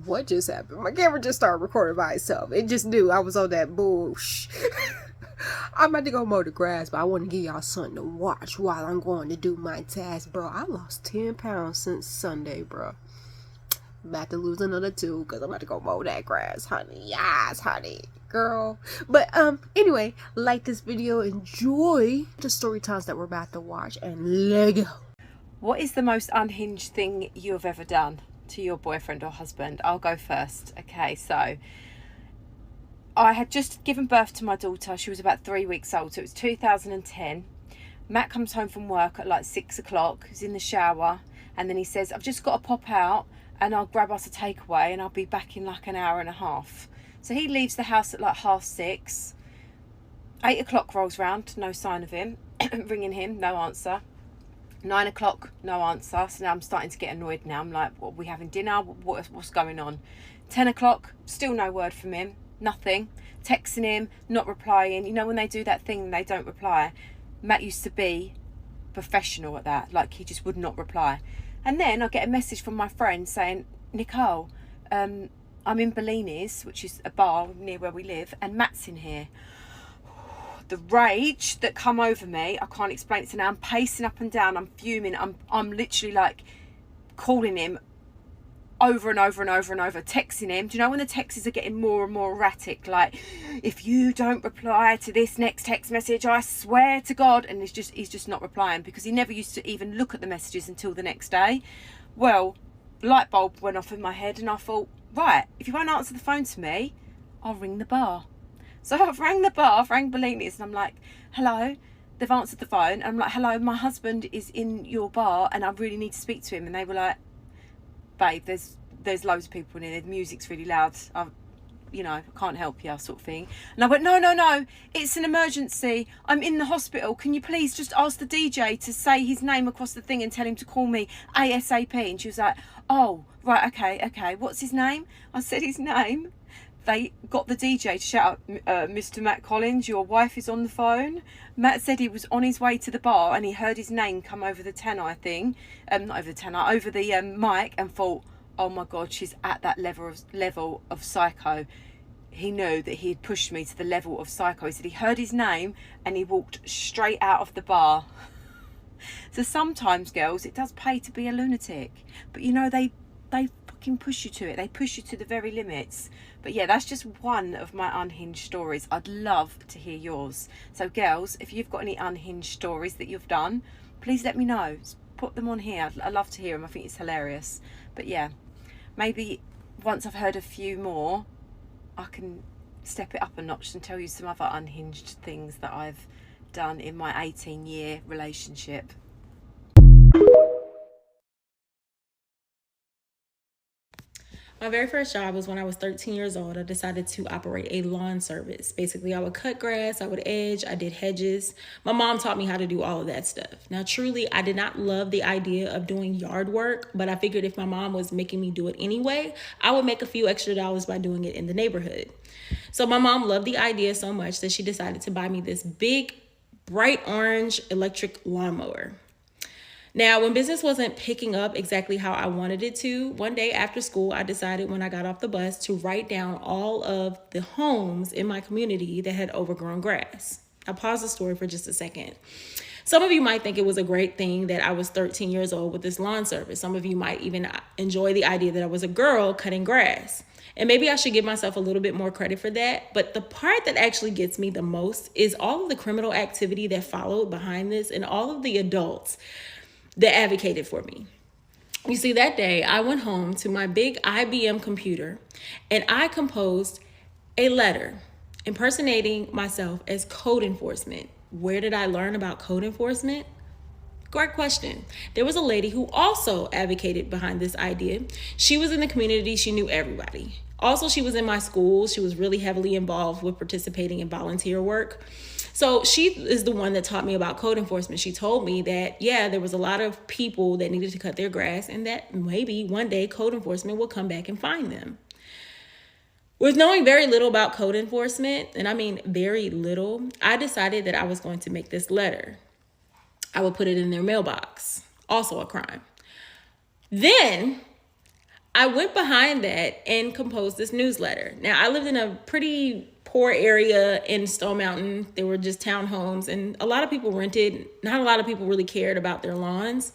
what just happened? My camera just started recording by itself. It just knew I was on that bullshit. I'm about to go mow the grass, but I want to give y'all something to watch while I'm going to do my task, bro. I lost 10 pounds since Sunday, bro. I'm about to lose another 2 because I'm about to go mow that grass, honey. Yes, honey. Girl. But anyway, like this video, enjoy the story times that we're about to watch, and Lego. What is the most unhinged thing you have ever done to your boyfriend or husband? I'll go first. Okay, so I had just given birth to my daughter. She was about 3 weeks old, so it was 2010. Matt comes home from work at like 6 o'clock. He's in the shower, and then he says, I've just got to pop out and I'll grab us a takeaway and I'll be back in like an hour and a half. So he leaves the house at like 6:30. 8 o'clock rolls round, no sign of him. Ringing him, no answer. 9 o'clock, no answer. So now I'm starting to get annoyed now. I'm like, what, are we having dinner? What's going on? 10 o'clock, still no word from him. Nothing. Texting him, not replying. You know when they do that thing, they don't reply. Matt used to be professional at that. Like, he just would not reply. And then I get a message from my friend saying, Nicole, I'm in Bellini's, which is a bar near where we live, and Matt's in here. The rage that come over me, I can't explain it to now. I'm pacing up and down, I'm fuming, I'm literally like calling him over and over and over and over, texting him. Do you know when the texts are getting more and more erratic? Like, if you don't reply to this next text message, I swear to God. And he's just not replying, because he never used to even look at the messages until the next day. Well, light bulb went off in my head, and I thought, right, if you won't answer the phone to me, I'll ring the bar. So I've rang the bar, I've rang Bellini's, and I'm like, hello. They've answered the phone, and I'm like, hello, my husband is in your bar and I really need to speak to him. And they were like, babe, there's loads of people in here, the music's really loud, I can't help you, sort of thing. And I went, no, it's an emergency, I'm in the hospital, can you please just ask the DJ to say his name across the thing and tell him to call me ASAP? And she was like, oh, right, okay, what's his name? I said his name. They got the DJ to shout out, Mr. Matt Collins, your wife is on the phone. Matt said he was on his way to the bar and he heard his name come over the tannoy thing, not over the tannoy, over the mic, and thought, oh my God, she's at that level of psycho. He knew that he had pushed me to the level of psycho. He said he heard his name and he walked straight out of the bar. So sometimes, girls, it does pay to be a lunatic. But you know, they fucking push you to it. They push you to the very limits. But yeah, that's just one of my unhinged stories. I'd love to hear yours. So girls, if you've got any unhinged stories that you've done, please let me know. Put them on here. I'd love to hear them. I think it's hilarious. But yeah, maybe once I've heard a few more, I can step it up a notch and tell you some other unhinged things that I've done in my 18-year relationship. My very first job was when I was 13 years old. I decided to operate a lawn service. Basically, I would cut grass, I would edge, I did hedges. My mom taught me how to do all of that stuff. Now, truly, I did not love the idea of doing yard work, but I figured if my mom was making me do it anyway, I would make a few extra dollars by doing it in the neighborhood. So my mom loved the idea so much that she decided to buy me this big, bright orange electric lawnmower. Now, when business wasn't picking up exactly how I wanted it to, one day after school, I decided when I got off the bus to write down all of the homes in my community that had overgrown grass. I'll pause the story for just a second. Some of you might think it was a great thing that I was 13 years old with this lawn service. Some of you might even enjoy the idea that I was a girl cutting grass. And maybe I should give myself a little bit more credit for that. But the part that actually gets me the most is all of the criminal activity that followed behind this and all of the adults that advocated for me. You see, that day I went home to my big IBM computer and I composed a letter impersonating myself as code enforcement. Where did I learn about code enforcement? Great question. There was a lady who also advocated behind this idea. She was in the community. She knew everybody. Also, she was in my school. She was really heavily involved with participating in volunteer work. So she is the one that taught me about code enforcement. She told me that, yeah, there was a lot of people that needed to cut their grass and that maybe one day code enforcement will come back and find them. With knowing very little about code enforcement, and I mean very little, I decided that I was going to make this letter. I would put it in their mailbox. Also a crime. Then I went behind that and composed this newsletter. Now, I lived in a pretty poor area in Stone Mountain. There were just townhomes, and a lot of people rented. Not a lot of people really cared about their lawns.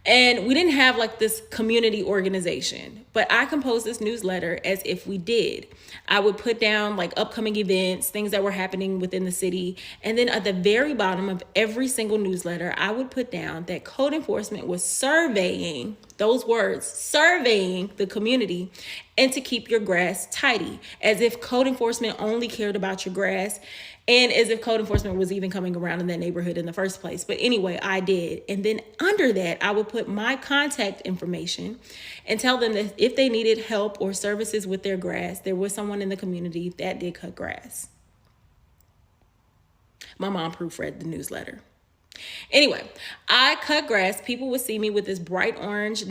And we didn't have like this community organization, but I composed this newsletter as if we did. I would put down like upcoming events, things that were happening within the city. And then at the very bottom of every single newsletter, I would put down that code enforcement was surveying, those words, surveying the community, and to keep your grass tidy, as if code enforcement only cared about your grass, and as if code enforcement was even coming around in that neighborhood in the first place. But anyway, I did. And then under that, I would put my contact information and tell them that if they needed help or services with their grass, there was someone in the community that did cut grass. My mom proofread the newsletter. Anyway, I cut grass. People would see me with this bright orange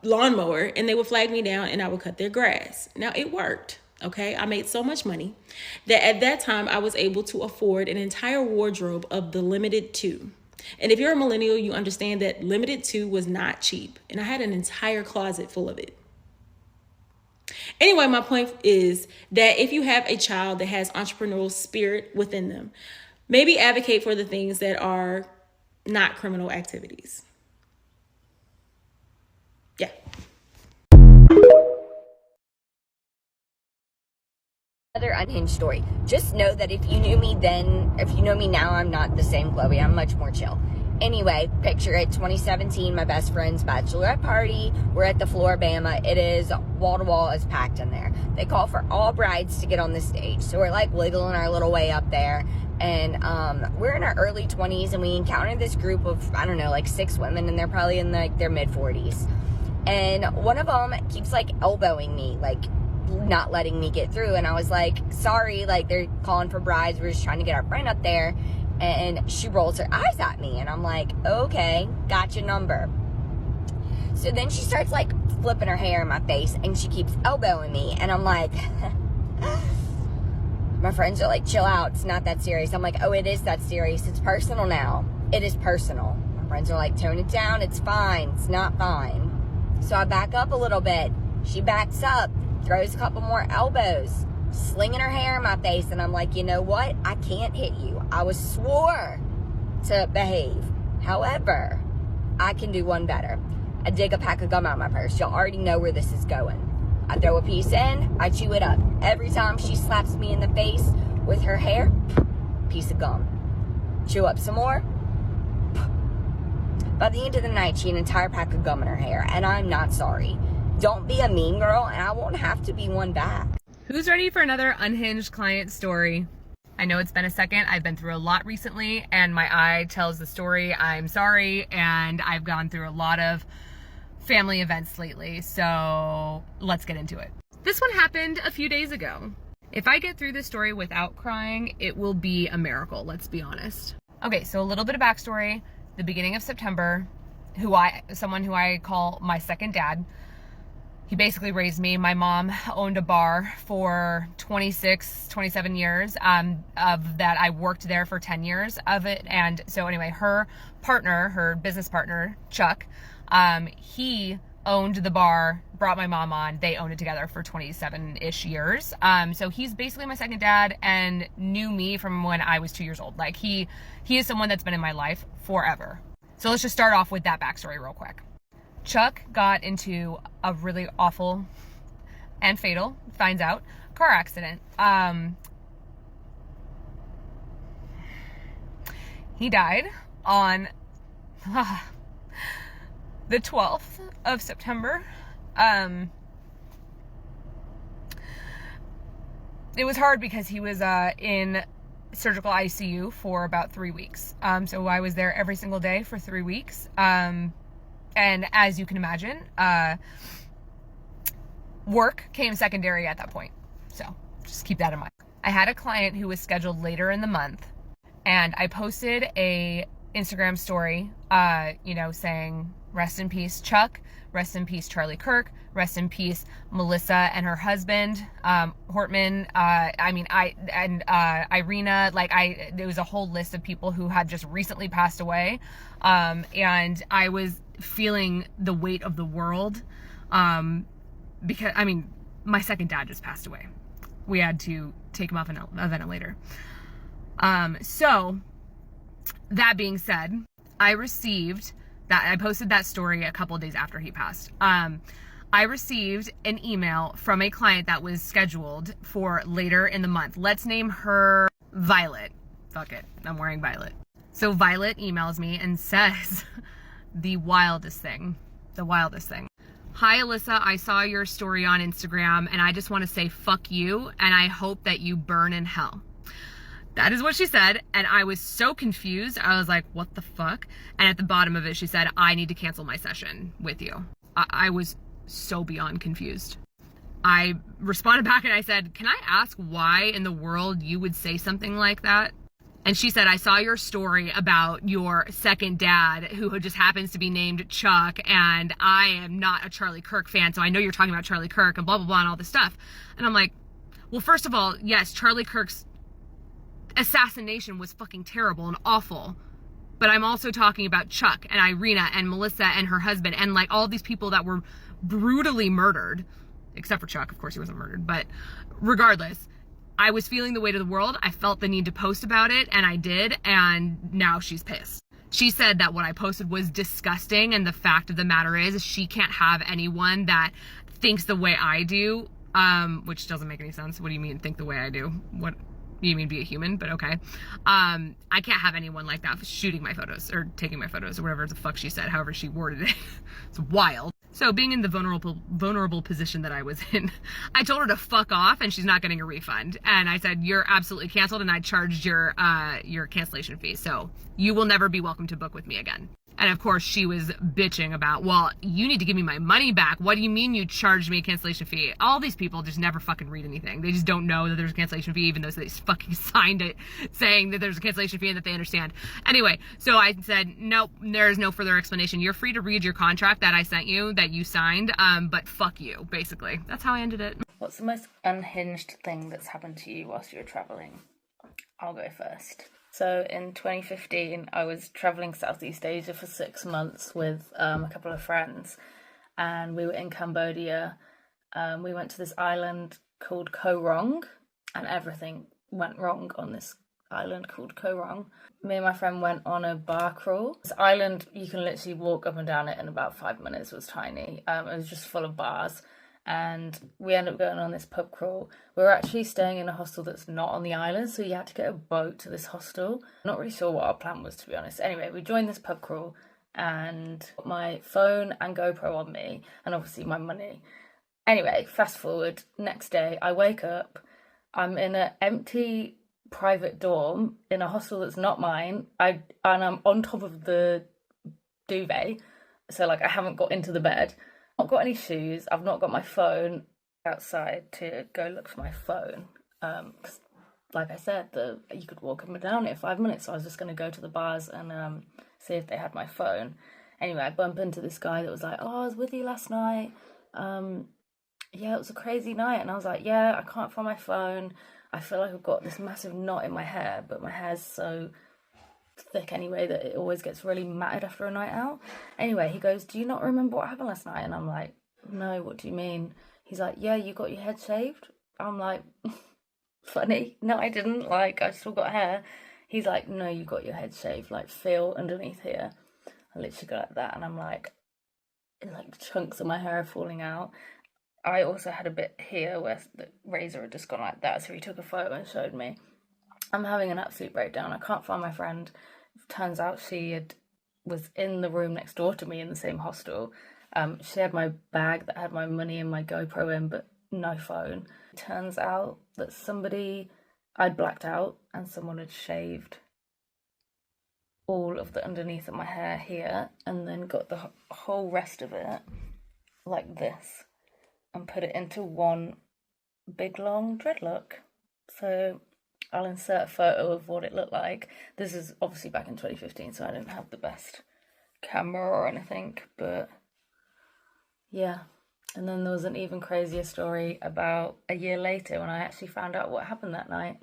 lawnmower, and they would flag me down, and I would cut their grass. Now, it worked. Okay, I made so much money that at that time I was able to afford an entire wardrobe of the Limited 2. And if you're a millennial, you understand that Limited 2 was not cheap. And I had an entire closet full of it. Anyway, my point is that if you have a child that has entrepreneurial spirit within them, maybe advocate for the things that are not criminal activities. Yeah. Another unhinged story. Just know that if you knew me then, if you know me now, I'm not the same Chloe. I'm much more chill. Anyway, picture it, 2017, my best friend's bachelorette party. We're at the Floribama. It is wall to wall, is packed in there. They call for all brides to get on the stage. So we're like wiggling our little way up there. And we're in our early 20s, and we encountered this group of, I don't know, like 6 women, and they're probably in like their mid 40s. And one of them keeps like elbowing me, like not letting me get through. And I was like, sorry, like they're calling for brides. We're just trying to get our friend up there. And she rolls her eyes at me, and I'm like, okay, got your number. So then she starts like flipping her hair in my face, and she keeps elbowing me, and I'm like, my friends are like, chill out, it's not that serious. I'm like, oh, it is that serious. It's personal now. It is personal. My friends are like, tone it down. It's fine. It's not fine. So I back up a little bit. She backs up, throws a couple more elbows, slinging her hair in my face, and I'm like, you know what? I can't hit you. I was swore to behave. However, I can do one better. I dig a pack of gum out of my purse. Y'all already know where this is going. I throw a piece in, I chew it up. Every time she slaps me in the face with her hair, piece of gum. Chew up some more. By the end of the night, she had an entire pack of gum in her hair, and I'm not sorry. Don't be a mean girl, and I won't have to be one back. Who's ready for another unhinged client story? I know it's been a second. I've been through a lot recently, and my eye tells the story. I'm sorry, and I've gone through a lot of family events lately, so let's get into it. This one happened a few days ago. If I get through this story without crying, it will be a miracle, let's be honest. Okay, so a little bit of backstory. The beginning of September, someone who I call my second dad, he basically raised me. My mom owned a bar for 27 years. Of that, I worked there for 10 years of it. And so anyway, her business partner, Chuck, he owned the bar, brought my mom on. They owned it together for 27-ish years. So he's basically my second dad and knew me from when I was 2 years old. Like he is someone that's been in my life forever. So let's just start off with that backstory real quick. Chuck got into a really awful and fatal, finds out, car accident. He died on the 12th of September. It was hard because he was in surgical ICU for about 3 weeks. So I was there every single day for 3 weeks. And as you can imagine, work came secondary at that point. So just keep that in mind. I had a client who was scheduled later in the month, and I posted a Instagram story, saying, rest in peace, Chuck, rest in peace, Charlie Kirk, rest in peace, Melissa and her husband, Hortman, Irina, there was a whole list of people who had just recently passed away. And I was feeling the weight of the world Because, I mean, my second dad just passed away. We had to take him off a ventilator. So that being said, I posted that story a couple of days after he passed. I received an email from a client that was scheduled for later in the month. Let's name her Violet. Fuck it, I'm wearing Violet. So Violet emails me and says the wildest thing. Hi, Alyssa, I saw your story on Instagram and I just want to say fuck you and I hope that you burn in hell. That is what she said, and I was so confused. I was like, what the fuck? And at the bottom of it, she said, I need to cancel my session with you. I was so beyond confused. I responded back and I said, can I ask why in the world you would say something like that? And she said, I saw your story about your second dad who just happens to be named Chuck, and I am not a Charlie Kirk fan, so I know you're talking about Charlie Kirk and blah, blah, blah, and all this stuff. And I'm like, well, first of all, yes, Charlie Kirk's assassination was fucking terrible and awful, but I'm also talking about Chuck and Irina and Melissa and her husband and like all these people that were brutally murdered, except for Chuck, of course he wasn't murdered, but regardless, I was feeling the weight of the world. I felt the need to post about it, and I did, and now she's pissed. She said that what I posted was disgusting, and the fact of the matter is she can't have anyone that thinks the way I do, which doesn't make any sense. What do you mean, think the way I do? What you mean, be a human? But okay. I can't have anyone like that shooting my photos or taking my photos or whatever the fuck she said, however she worded it. It's wild. So being in the vulnerable position that I was in, I told her to fuck off and she's not getting a refund. And I said, you're absolutely canceled, and I charged your cancellation fee. So you will never be welcome to book with me again. And of course she was bitching about, well, you need to give me my money back. What do you mean you charged me a cancellation fee? All these people just never fucking read anything. They just don't know that there's a cancellation fee, even though they fucking signed it saying that there's a cancellation fee and that they understand. Anyway, so I said, nope, there's no further explanation. You're free to read your contract that I sent you, that you signed, but fuck you, basically. That's how I ended it. What's the most unhinged thing that's happened to you whilst you were travelling? I'll go first. So in 2015, I was travelling Southeast Asia for 6 months with a couple of friends, and we were in Cambodia. We went to this island called Koh Rong, and everything went wrong on this island called Koh Rong. Me and my friend went on a bar crawl. This island, you can literally walk up and down it in about 5 minutes. It was tiny. It was just full of bars. And we ended up going on this pub crawl. We were actually staying in a hostel that's not on the island, so you had to get a boat to this hostel. Not really sure what our plan was, to be honest. Anyway, we joined this pub crawl and got my phone and GoPro on me, and obviously my money. Anyway, fast forward, next day, I wake up, I'm in an empty private dorm in a hostel that's not mine, and I'm on top of the duvet, so like I haven't got into the bed. I've not got any shoes, I've not got my phone outside to go look for my phone. Because, like I said, you could walk up and down it in 5 minutes, so I was just going to go to the bars and see if they had my phone. Anyway, I bump into this guy that was like, oh, I was with you last night. Yeah, it was a crazy night. And I was like, yeah, I can't find my phone. I feel like I've got this massive knot in my hair, but my hair's so thick anyway that it always gets really matted after a night out. Anyway, he goes, do you not remember what happened last night? And I'm like, no, what do you mean? He's like, yeah, you got your head shaved. I'm like, funny, no, I didn't, like, I still got hair. He's like, no, you got your head shaved, like, feel underneath here. I literally go like that, and I'm like chunks of my hair are falling out. I also had a bit here where the razor had just gone like that, so he took a photo and showed me. I'm having an absolute breakdown. I can't find my friend. Turns out she was in the room next door to me in the same hostel. She had my bag that had my money and my GoPro in, but no phone. Turns out that I'd blacked out and someone had shaved all of the underneath of my hair here and then got the whole rest of it like this and put it into one big long dreadlock. So I'll insert a photo of what it looked like. This is obviously back in 2015, so I didn't have the best camera or anything, but yeah. And then there was an even crazier story about a year later when I actually found out what happened that night.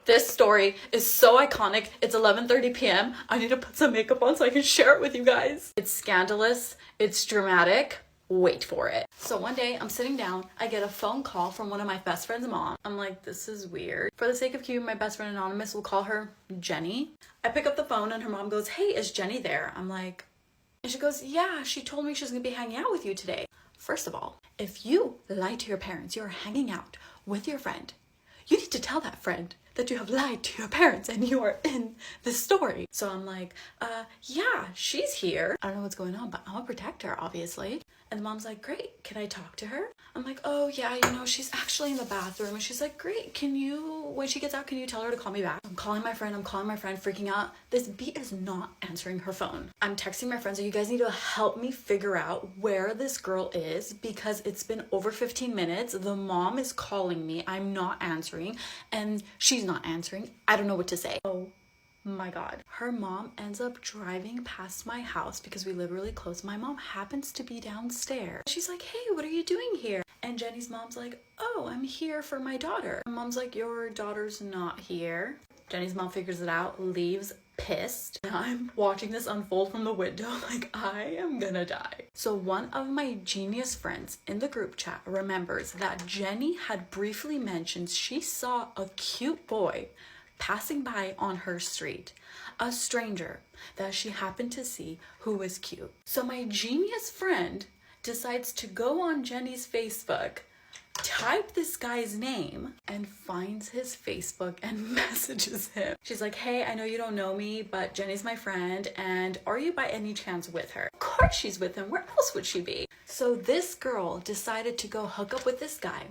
This story is so iconic. It's 11:30 p.m. I need to put some makeup on so I can share it with you guys. It's scandalous. It's dramatic. Wait for it. So one day I'm sitting down, I get a phone call from one of my best friend's mom. I'm like, this is weird. For the sake of keeping my best friend anonymous, we'll call her Jenny. I pick up the phone and her mom goes, hey, is Jenny there? I'm like, and she goes, yeah, she told me she's gonna be hanging out with you today. First of all, if you lie to your parents, you're hanging out with your friend, you need to tell that friend that you have lied to your parents and you are in this story. So I'm like, yeah, she's here. I don't know what's going on, but I'm a protector, obviously. And the mom's like, great, can I talk to her? I'm like, oh yeah, you know, she's actually in the bathroom. And she's like, great, when she gets out, can you tell her to call me back? I'm calling my friend, freaking out. This B is not answering her phone. I'm texting my friends, so you guys need to help me figure out where this girl is because it's been over 15 minutes. The mom is calling me, I'm not answering, and she's not answering. I don't know what to say. Oh my God. Her mom ends up driving past my house because we live really close. My mom happens to be downstairs. She's like, hey, what are you doing here? And Jenny's mom's like, oh, I'm here for my daughter. My mom's like, your daughter's not here. Jenny's mom figures it out, leaves pissed. Now I'm watching this unfold from the window like I am gonna die. So one of my genius friends in the group chat remembers that Jenny had briefly mentioned she saw a cute boy passing by on her street, a stranger that she happened to see who was cute. So my genius friend decides to go on Jenny's Facebook, type this guy's name, and finds his Facebook and messages him. She's like, hey, I know you don't know me, but Jenny's my friend, and are you by any chance with her? Of course she's with him. Where else would she be? So this girl decided to go hook up with this guy,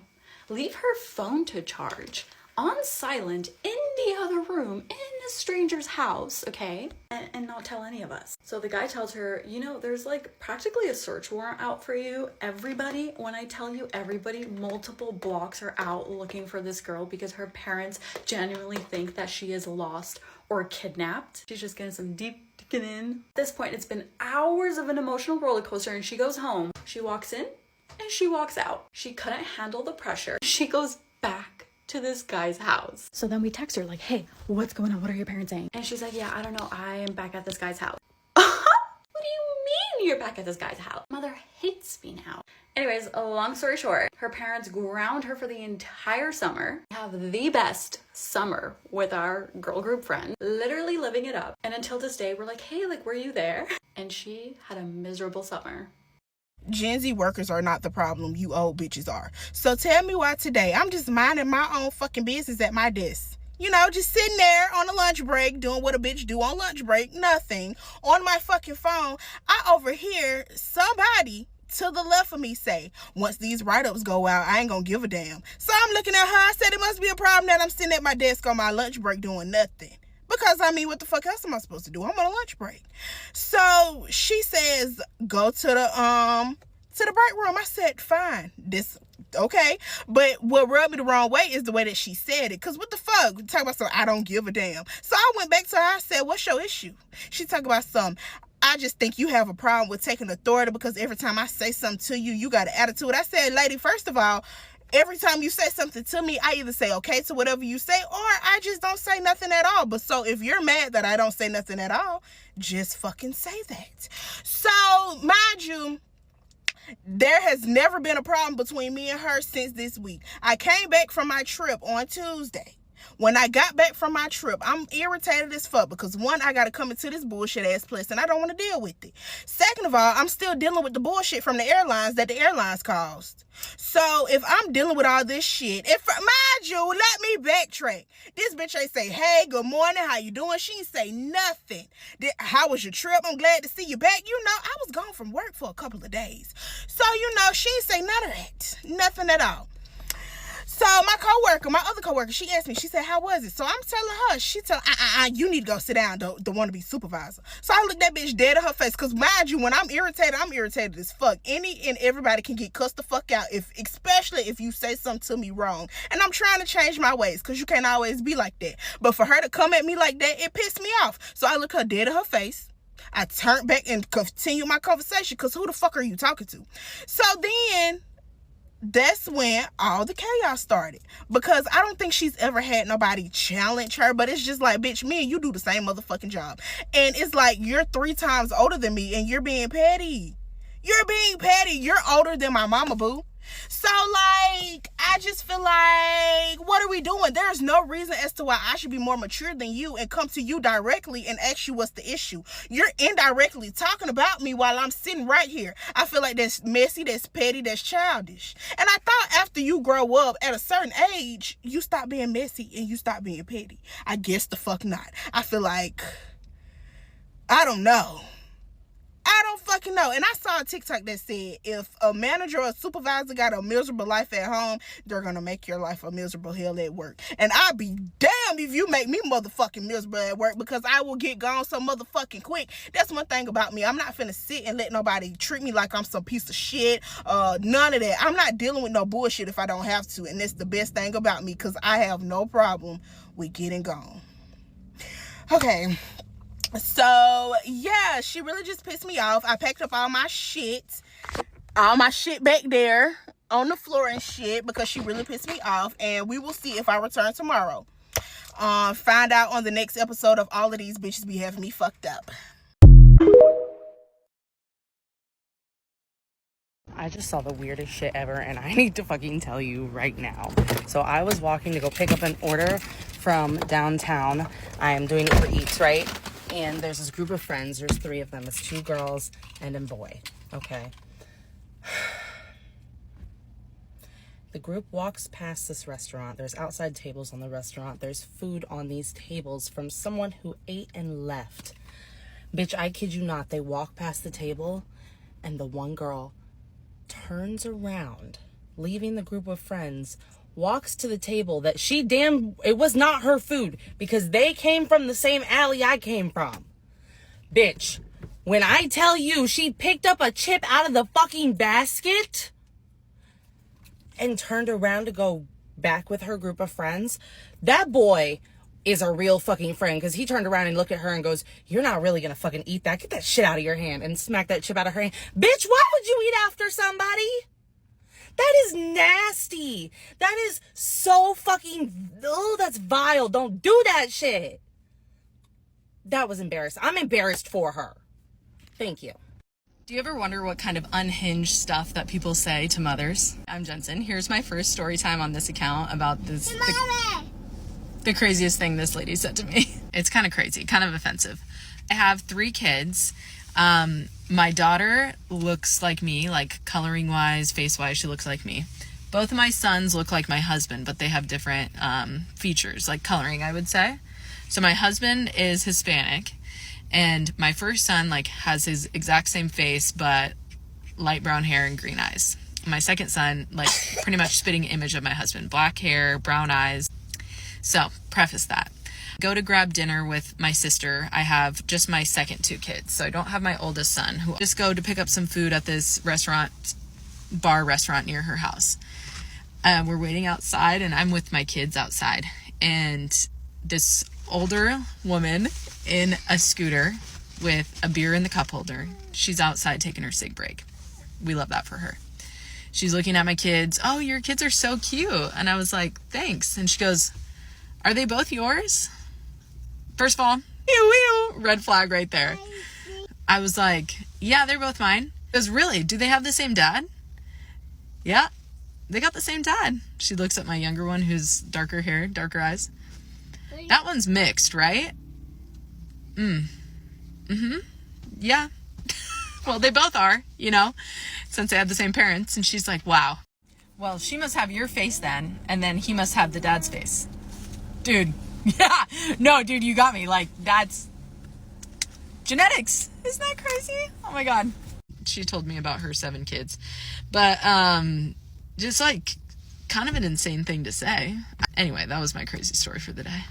leave her phone to charge, on silent in the other room in a stranger's house, okay, and not tell any of us. So the guy tells her, you know, there's like practically a search warrant out for you. Everybody, when I tell you everybody, multiple blocks are out looking for this girl because her parents genuinely think that she is lost or kidnapped. She's just getting some deep digging in. At this point, it's been hours of an emotional roller coaster, and she goes home. She walks in and she walks out. She couldn't handle the pressure. She goes back to this guy's house. So then we text her like, hey, what's going on? What are your parents saying? And she's like, yeah, I don't know. I am back at this guy's house. What do you mean you're back at this guy's house? Mother hates me now. Anyways, a long story short, her parents ground her for the entire summer. We have the best summer with our girl group friend, literally living it up. And until this day, we're like, hey, like, were you there? And she had a miserable summer. Gen Z workers are not the problem, you old bitches are. So tell me why today I'm just minding my own fucking business at my desk. You know, just sitting there on a lunch break, doing what a bitch do on lunch break, nothing. On my fucking phone, I overhear somebody to the left of me say, once these write-ups go out, I ain't gonna give a damn. So I'm looking at her, I said it must be a problem that I'm sitting at my desk on my lunch break doing nothing. Because, I mean, what the fuck else am I supposed to do? I'm on a lunch break. So she says, go to the break room. I said, fine. Okay. But what rubbed me the wrong way is the way that she said it. Because what the fuck? Talk about something, I don't give a damn. So I went back to her. I said, what's your issue? She talked about something. I just think you have a problem with taking authority because every time I say something to you, you got an attitude. I said, lady, first of all, every time you say something to me, I either say okay to whatever you say, or I just don't say nothing at all. But so if you're mad that I don't say nothing at all, just fucking say that. So, mind you, there has never been a problem between me and her since this week. I came back from my trip on Tuesday. When I got back from my trip, I'm irritated as fuck because one, I got to come into this bullshit ass place and I don't want to deal with it. Second of all, I'm still dealing with the bullshit from the airlines that the airlines caused. So if I'm dealing with all this shit, mind you, let me backtrack. This bitch ain't say, hey, good morning, how you doing? She ain't say nothing. How was your trip? I'm glad to see you back. You know, I was gone from work for a couple of days. So, you know, she ain't say none of that. Nothing at all. So my other coworker, she asked me, she said, how was it? So I'm telling her, she told, you need to go sit down, the wannabe supervisor. So I looked that bitch dead in her face, because mind you, when I'm irritated as fuck. Any and everybody can get cussed the fuck out, especially if you say something to me wrong. And I'm trying to change my ways, because you can't always be like that. But for her to come at me like that, it pissed me off. So I looked her dead in her face. I turned back and continued my conversation, because who the fuck are you talking to? So then that's when all the chaos started. Because I don't think she's ever had nobody challenge her, but it's just like, bitch, me and you do the same motherfucking job. And it's like, you're 3 times older than me and you're being petty. You're being petty. You're older than my mama, boo. So, like, I just feel like, what are we doing? There's no reason as to why I should be more mature than you and come to you directly and ask you what's the issue. You're indirectly talking about me while I'm sitting right here. I feel like that's messy, that's petty, that's childish. And I thought after you grow up at a certain age, you stop being messy and you stop being petty. I guess the fuck not. I feel like, I don't know. I don't fucking know. And I saw a TikTok that said, if a manager or a supervisor got a miserable life at home, they're going to make your life a miserable hell at work. And I'd be damned if you make me motherfucking miserable at work, because I will get gone so motherfucking quick. That's one thing about me. I'm not finna sit and let nobody treat me like I'm some piece of shit. None of that. I'm not dealing with no bullshit if I don't have to. And that's the best thing about me, because I have no problem with getting gone. Okay. So, yeah, she really just pissed me off. I packed up all my shit back there on the floor and shit, because she really pissed me off. And we will see if I return tomorrow. Find out on the next episode of all of these bitches be having me fucked up. I just saw the weirdest shit ever, and I need to fucking tell you right now. So I was walking to go pick up an order from downtown. I am doing Uber Eats, right? And there's this group of friends. There's 3 of them. It's 2 girls and a boy. Okay. The group walks past this restaurant. There's outside tables on the restaurant. There's food on these tables from someone who ate and left. Bitch, I kid you not. They walk past the table, and the one girl turns around, leaving the group of friends, walks to the table that it was not her food, because they came from the same alley I came from. Bitch, when I tell you she picked up a chip out of the fucking basket and turned around to go back with her group of friends, that boy is a real fucking friend, because he turned around and looked at her and goes, "You're not really gonna fucking eat that. Get that shit out of your hand," and smack that chip out of her hand. Bitch, why would you eat after somebody? That is nasty. That is so fucking, oh, that's vile. Don't do that shit. That was embarrassing. I'm embarrassed for her. Thank you. Do you ever wonder what kind of unhinged stuff that people say to mothers? I'm Jensen. Here's my first story time on this account about this. The craziest thing this lady said to me. It's kind of crazy, kind of offensive. I have 3 kids. My daughter looks like me, like coloring wise, face wise, she looks like me. Both of my sons look like my husband, but they have different features, like coloring, I would say. So my husband is Hispanic, and my first son has his exact same face, but light brown hair and green eyes. My second son, pretty much spitting image of my husband, black hair, brown eyes. So preface that. Go to grab dinner with my sister. I have just my second 2 kids, so I don't have my oldest son, who just go to pick up some food at this bar restaurant near her house. We're waiting outside, and I'm with my kids outside, and this older woman in a scooter with a beer in the cup holder, she's outside taking her cig break. We love that for her. She's looking at my kids. "Oh, your kids are so cute." And I was like, "Thanks." And she goes, "Are they both yours?" First of all, red flag right there. I was like, "Yeah, they're both mine." She goes, "Really? Do they have the same dad?" "Yeah, they got the same dad." She looks at my younger one, who's darker hair, darker eyes. "That one's mixed, right?" "Yeah." Well, they both are, since they have the same parents. And she's like, "Wow. Well, she must have your face then, and then he must have the dad's face." Dude, yeah. No, dude, you got me. That's genetics. Isn't that crazy? Oh my God. She told me about her 7 kids. But, just kind of an insane thing to say. Anyway, that was my crazy story for the day.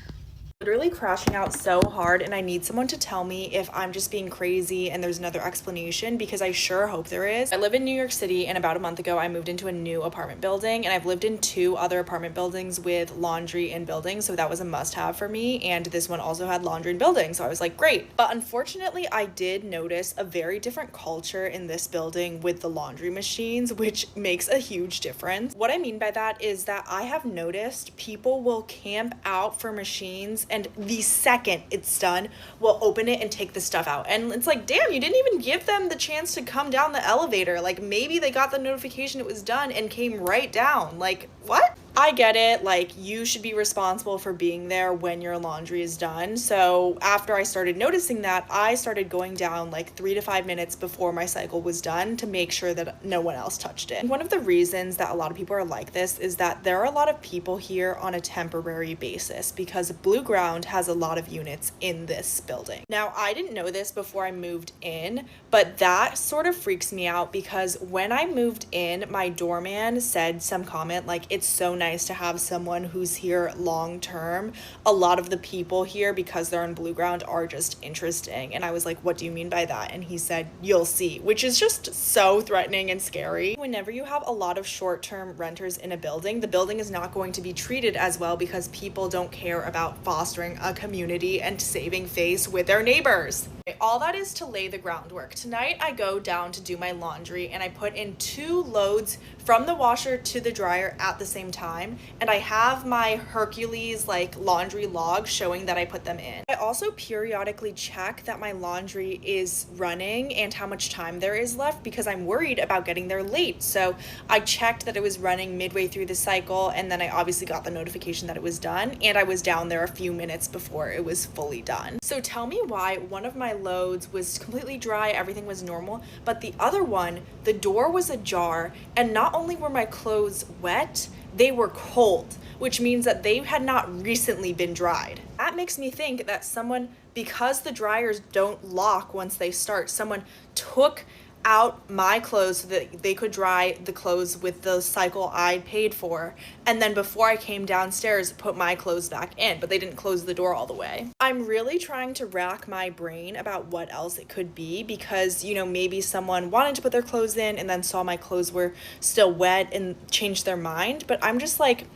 Literally crashing out so hard, and I need someone to tell me if I'm just being crazy and there's another explanation, because I sure hope there is. I live in New York City, and about a month ago I moved into a new apartment building, and I've lived in 2 other apartment buildings with laundry in buildings, so that was a must-have for me, and this one also had laundry in building, so I was like, great. But unfortunately, I did notice a very different culture in this building with the laundry machines, which makes a huge difference. What I mean by that is that I have noticed people will camp out for machines, and the second it's done, we'll open it and take the stuff out. And it's like, damn, you didn't even give them the chance to come down the elevator. Like, maybe they got the notification it was done and came right down. Like, what? I get it, like, you should be responsible for being there when your laundry is done. So after I started noticing that, I started going down like 3 to 5 minutes before my cycle was done to make sure that no one else touched it. One of the reasons that a lot of people are like this is that there are a lot of people here on a temporary basis, because Blue Ground has a lot of units in this building. Now, I didn't know this before I moved in, but that sort of freaks me out, because when I moved in, my doorman said some comment like, it's so nice to have someone who's here long term. A lot of the people here, because they're on Blue Ground, are just interesting. And I was like, what do you mean by that? And he said, you'll see, which is just so threatening and scary. Whenever you have a lot of short-term renters in a building, the building is not going to be treated as well, because people don't care about fostering a community and saving face with their neighbors. All that is to lay the groundwork. Tonight I go down to do my laundry, and I put in 2 loads from the washer to the dryer at the same time, and I have my Hercules like laundry log showing that I put them in. I also periodically check that my laundry is running and how much time there is left, because I'm worried about getting there late. So I checked that it was running midway through the cycle, and then I obviously got the notification that it was done, and I was down there a few minutes before it was fully done. So tell me why one of my loads was completely dry, everything was normal, but the other one, the door was ajar, and not only were my clothes wet, they were cold, which means that they had not recently been dried. That makes me think that someone, because the dryers don't lock once they start, someone took out my clothes so that they could dry the clothes with the cycle I paid for, and then before I came downstairs put my clothes back in, but they didn't close the door all the way. I'm really trying to rack my brain about what else it could be, because, you know, maybe someone wanted to put their clothes in and then saw my clothes were still wet and changed their mind. But I'm just like,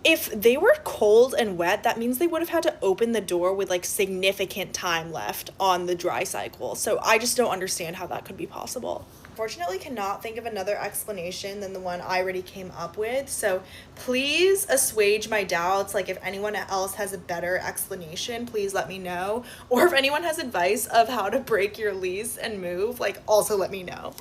if they were cold and wet, that means they would have had to open the door with like significant time left on the dry cycle. So I just don't understand how that could be possible. Unfortunately, cannot think of another explanation than the one I already came up with. So please assuage my doubts. Like, if anyone else has a better explanation, please let me know. Or if anyone has advice of how to break your lease and move, like, also let me know.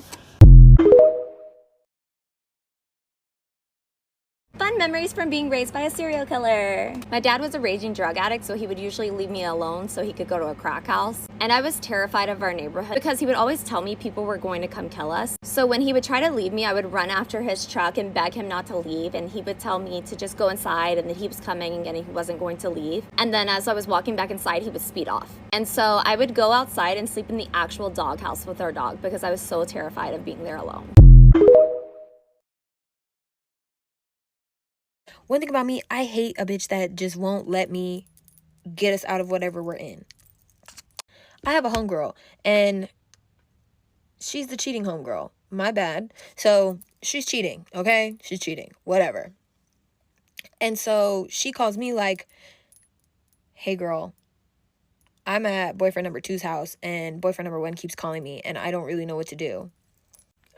Fun memories from being raised by a serial killer. My dad was a raging drug addict, so he would usually leave me alone so he could go to a crack house. And I was terrified of our neighborhood because he would always tell me people were going to come kill us. So when he would try to leave me, I would run after his truck and beg him not to leave. And he would tell me to just go inside and that he was coming and he wasn't going to leave. And then as I was walking back inside, he would speed off. And so I would go outside and sleep in the actual doghouse with our dog because I was so terrified of being there alone. One thing about me, I hate a bitch that just won't let me get us out of whatever we're in. I have a homegirl, and she's the cheating homegirl. My bad. So she's cheating, okay? She's cheating, whatever. And so she calls me like, hey girl, I'm at boyfriend number 2's house, and boyfriend number 1 keeps calling me, and I don't really know what to do.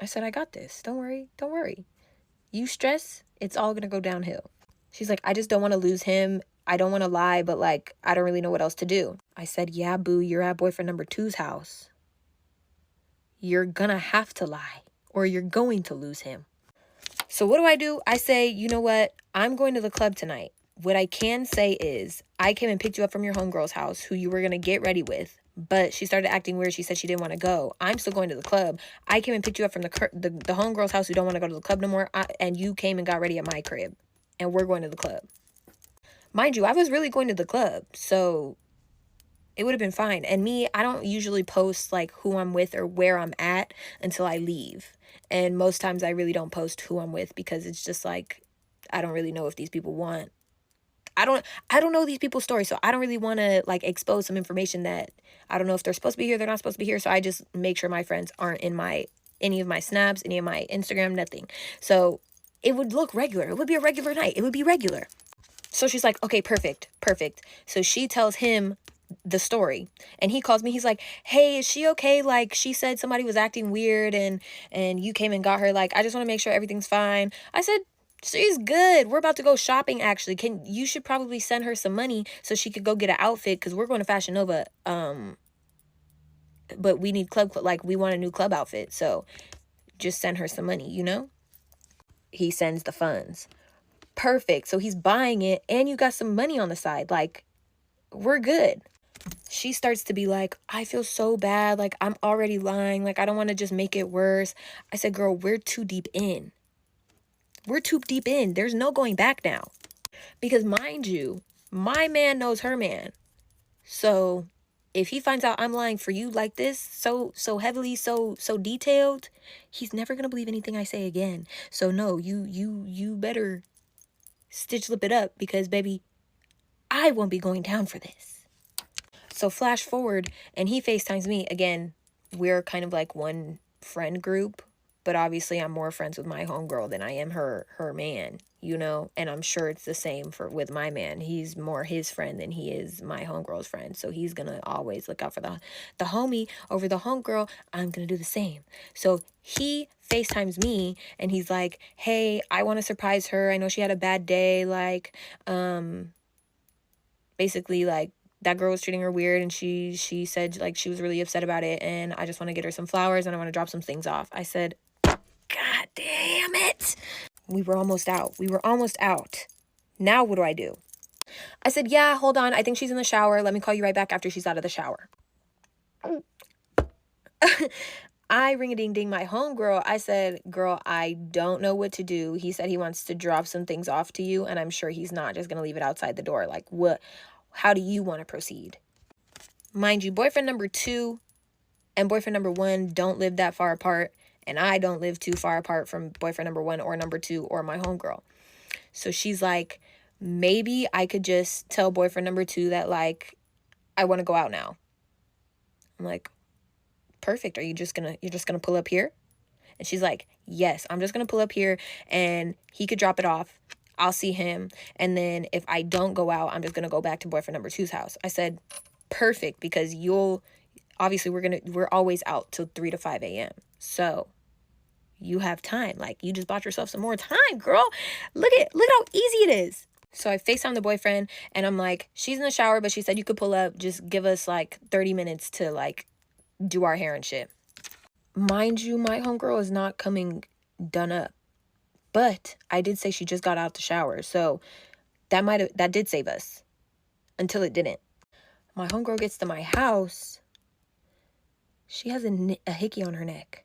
I said, I got this. Don't worry. You stress, it's all gonna go downhill. She's like, I just don't want to lose him. I don't want to lie, but like, I don't really know what else to do. I said, yeah, boo, you're at boyfriend number 2's house. You're gonna have to lie, or you're going to lose him. So what do? I say, you know what? I'm going to the club tonight. What I can say is, I came and picked you up from your homegirl's house, who you were gonna get ready with. But she started acting weird. She said she didn't want to go. I'm still going to the club. I came and picked you up from the homegirl's house who don't want to go to the club no more. And you came and got ready at my crib. And we're going to the club. Mind you, I was really going to the club. So it would have been fine. And me, I don't usually post like who I'm with or where I'm at until I leave. And most times I really don't post who I'm with because it's just like, I don't really know if these people want I don't know these people's stories, so I don't really want to like expose some information that I don't know if they're supposed to be here, they're not supposed to be here. So I just make sure my friends aren't in any of my snaps, any of my Instagram, nothing. So it would look regular. It would be a regular night. It would be regular. So she's like, okay, perfect. So she tells him the story, and he calls me. He's like, hey, is she okay? Like, she said somebody was acting weird and you came and got her. Like, I just want to make sure everything's fine. I said, she's good. We're about to go shopping, actually. You should probably send her some money so she could go get an outfit, because we're going to Fashion Nova. But we need we want a new club outfit. So just send her some money, you know? He sends the funds. Perfect. So he's buying it, and you got some money on the side. Like, we're good. She starts to be like, I feel so bad. Like, I'm already lying. Like, I don't want to just make it worse. I said, girl, we're too deep in. There's no going back now. Because mind you, my man knows her man. So if he finds out I'm lying for you like this, so heavily, so detailed, he's never going to believe anything I say again. So no, you better stitch lip it up, because baby, I won't be going down for this. So flash forward, and he FaceTimes me. Again, we're kind of like one friend group, but obviously I'm more friends with my homegirl than I am her man, you know? And I'm sure it's the same with my man. He's more his friend than he is my homegirl's friend. So he's going to always look out for the homie over the homegirl. I'm going to do the same. So he FaceTimes me, and he's like, hey, I want to surprise her. I know she had a bad day. Like, basically, like, that girl was treating her weird, and she said, like, she was really upset about it, and I just want to get her some flowers, and I want to drop some things off. I said, God damn it. We were almost out. Now what do I do? I said, yeah, hold on. I think she's in the shower. Let me call you right back after she's out of the shower. I ring-a-ding-ding my homegirl. I said, girl, I don't know what to do. He said he wants to drop some things off to you, and I'm sure he's not just going to leave it outside the door. Like, what? How do you want to proceed? Mind you, boyfriend number 2 and boyfriend number 1 don't live that far apart, and I don't live too far apart from boyfriend number 1 or number 2 or my homegirl. So she's like, maybe I could just tell boyfriend number 2 that, like, I want to go out now. I'm like, perfect. You're just gonna pull up here? And she's like, yes, I'm just gonna pull up here, and he could drop it off. I'll see him, and then if I don't go out, I'm just gonna go back to boyfriend number 2's house. I said, perfect, because obviously we're always out till 3 to 5 a.m. So you have time. Like, you just bought yourself some more time, girl. Look how easy it is. So I FaceTime the boyfriend, and I'm like, she's in the shower, but she said you could pull up. Just give us like 30 minutes to like do our hair and shit. Mind you, my homegirl is not coming done up. But I did say she just got out the shower, so that did save us until it didn't. My homegirl gets to my house. She has a hickey on her neck.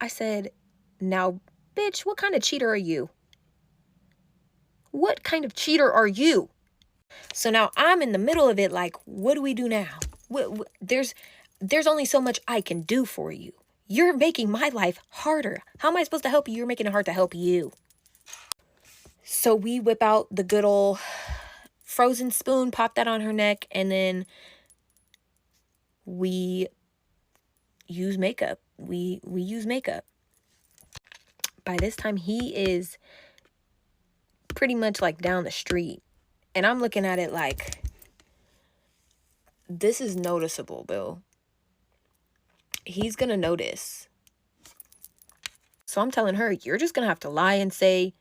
I said, now, bitch, what kind of cheater are you? What kind of cheater are you? So now I'm in the middle of it, like, what do we do now? There's only so much I can do for you. You're making my life harder. How am I supposed to help you? You're making it hard to help you. So we whip out the good old frozen spoon, pop that on her neck, and then we use makeup. We use makeup. By this time, he is pretty much like down the street. And I'm looking at it like, this is noticeable, Bill. He's going to notice. So I'm telling her, you're just going to have to lie and say,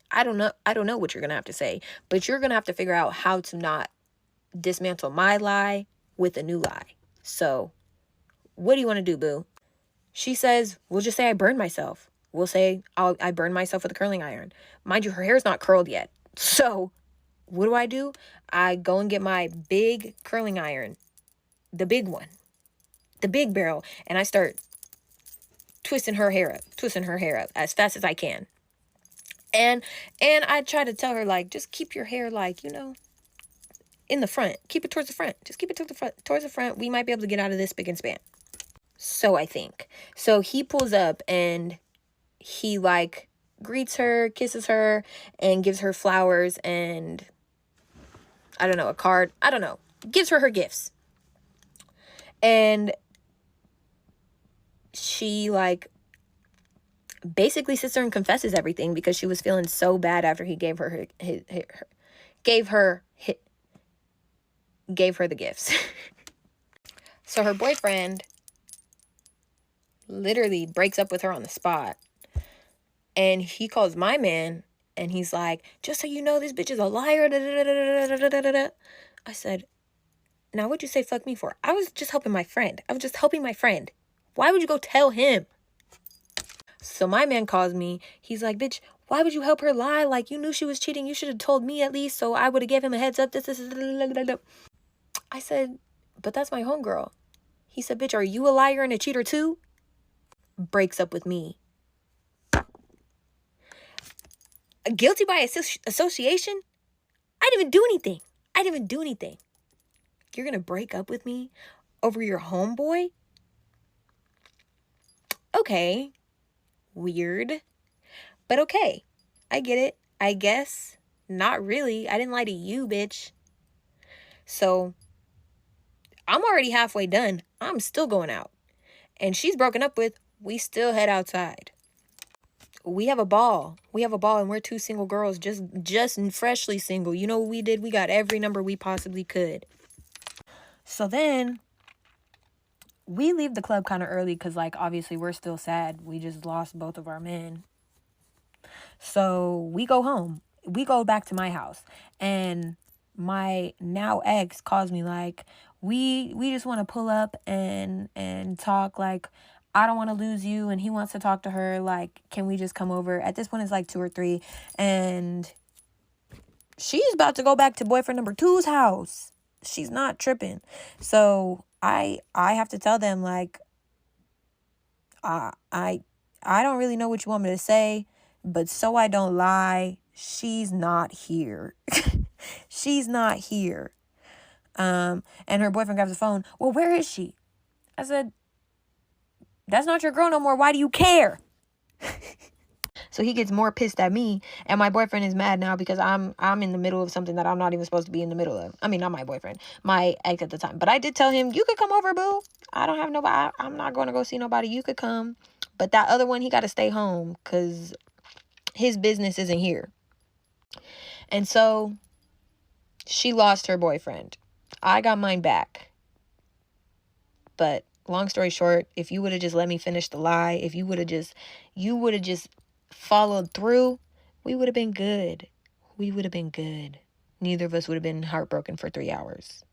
I don't know what you're going to have to say, but you're going to have to figure out how to not dismantle my lie with a new lie. So what do you want to do, boo? She says, we'll just say I burned myself. We'll say I burned myself with a curling iron. Mind you, her hair's not curled yet. So what do? I go and get my big curling iron, the big one, the big barrel, and I start twisting her hair up as fast as I can. And I try to tell her, like, just keep your hair, like, you know, in the front. Keep it towards the front. Just keep it towards the front. We might be able to get out of this spick and span. So I think. So he pulls up and he, like, greets her, kisses her, and gives her flowers and, I don't know, a card. I don't know. Gives her gifts. And she, like, basically sits there and confesses everything because she was feeling so bad after he gave her the gifts. So her boyfriend literally breaks up with her on the spot. And he calls my man and he's like, just so you know, this bitch is a liar. I said, now what'd you say fuck me for? I was just helping my friend. Why would you go tell him? So my man calls me. He's like, bitch, why would you help her lie? Like, you knew she was cheating. You should have told me at least, so I would have gave him a heads up. I said, but that's my homegirl. He said, bitch, are you a liar and a cheater too? Breaks up with me. Guilty by association? I didn't even do anything. You're going to break up with me over your homeboy? Okay. Weird. But okay. I get it. I guess. Not really. I didn't lie to you, bitch. So, I'm already halfway done. I'm still going out. And she's broken up with. We still head outside. We have a ball. And we're two single girls. Just freshly single. You know what we did? We got every number we possibly could. So then, we leave the club kind of early because, like, obviously we're still sad. We just lost both of our men. So we go home. We go back to my house. And my now ex calls me like, we just want to pull up and talk. Like, I don't want to lose you. And he wants to talk to her. Like, can we just come over? At this point, it's like 2 or 3. And she's about to go back to boyfriend number 2's house. She's not tripping. So I have to tell them, like, I don't really know what you want me to say, but so I don't lie, she's not here. She's not here. And her boyfriend grabs the phone. Well, where is she? I said, that's not your girl no more. Why do you care? So he gets more pissed at me, and my boyfriend is mad now because I'm in the middle of something that I'm not even supposed to be in the middle of. I mean, not my boyfriend, my ex at the time. But I did tell him, you could come over, boo. I don't have nobody. I'm not going to go see nobody. You could come. But that other one, he got to stay home because his business isn't here. And so she lost her boyfriend. I got mine back. But long story short, if you would have just let me finish the lie, if you would have just followed through, we would have been good. Neither of us would have been heartbroken for 3 hours.